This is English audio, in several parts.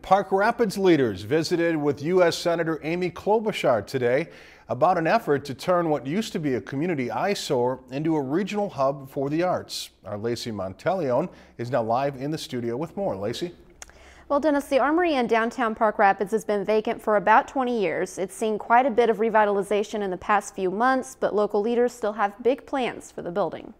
Park Rapids leaders visited with U.S. Senator Amy Klobuchar today about an effort to turn what used to be a community eyesore into a regional hub for the arts. Our Lacey Monteleone is now live in the studio with more. Lacey? Well, Dennis, the Armory in downtown Park Rapids has been vacant for about 20 years. It's seen quite a bit of revitalization in the past few months, but local leaders still have big plans for the building.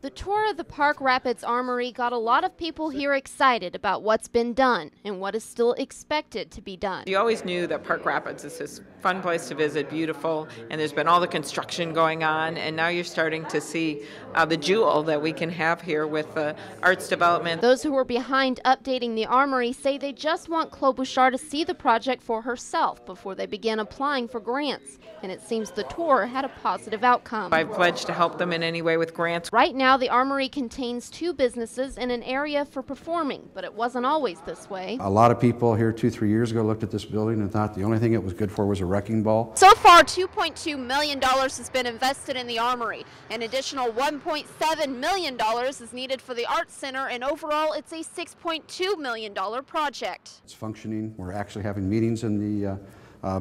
The tour of the Park Rapids Armory got a lot of people here excited about what's been done and what is still expected to be done. You always knew that Park Rapids is this fun place to visit, beautiful, and there's been all the construction going on, and now you're starting to see the jewel that we can have here with arts development. Those who were behind updating the Armory say they just want Klobuchar to see the project for herself before they begin applying for grants, and it seems the tour had a positive outcome. I've pledged to help them in any way with grants. Right now, the Armory contains 2 businesses and an area for performing, but it wasn't always this way. A lot of people here 2-3 years ago looked at this building and thought the only thing it was good for was a wrecking ball. So far, $2.2 million has been invested in the Armory. An additional $1.7 million is needed for the Arts Center, and overall, it's a $6.2 million project. It's functioning. We're actually having meetings in the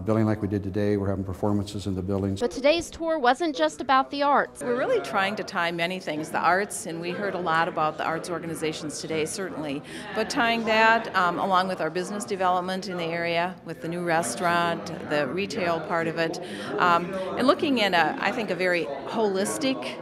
building like we did today. We're having performances in the buildings. But today's tour wasn't just about the arts. We're really trying to tie many things, the arts, and we heard a lot about the arts organizations today, certainly, but tying that along with our business development in the area, with the new restaurant, the retail part of it, and looking at, I think, a very holistic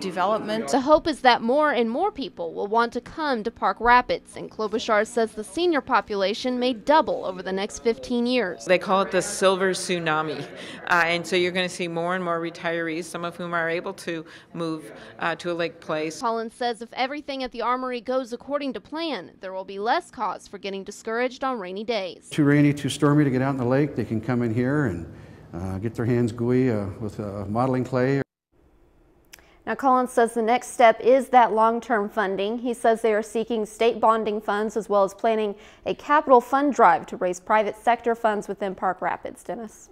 development. The hope is that more and more people will want to come to Park Rapids, and Klobuchar says the senior population may double over the next 15 years. They call it the silver tsunami, and so you're going to see more and more retirees, some of whom are able to move to a lake place. Collins says if everything at the Armory goes according to plan, there will be less cause for getting discouraged on rainy days. Too rainy, too stormy to get out in the lake, they can come in here and get their hands gooey with modeling clay. Now, Collins says the next step is that long-term funding. He says they are seeking state bonding funds as well as planning a capital fund drive to raise private sector funds within Park Rapids. Dennis?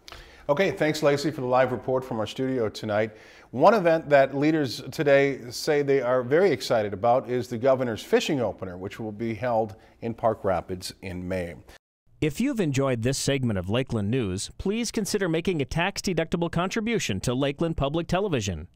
Okay, thanks, Lacey, for the live report from our studio tonight. One event that leaders today say they are very excited about is the governor's fishing opener, which will be held in Park Rapids in May. If you've enjoyed this segment of Lakeland News, please consider making a tax-deductible contribution to Lakeland Public Television.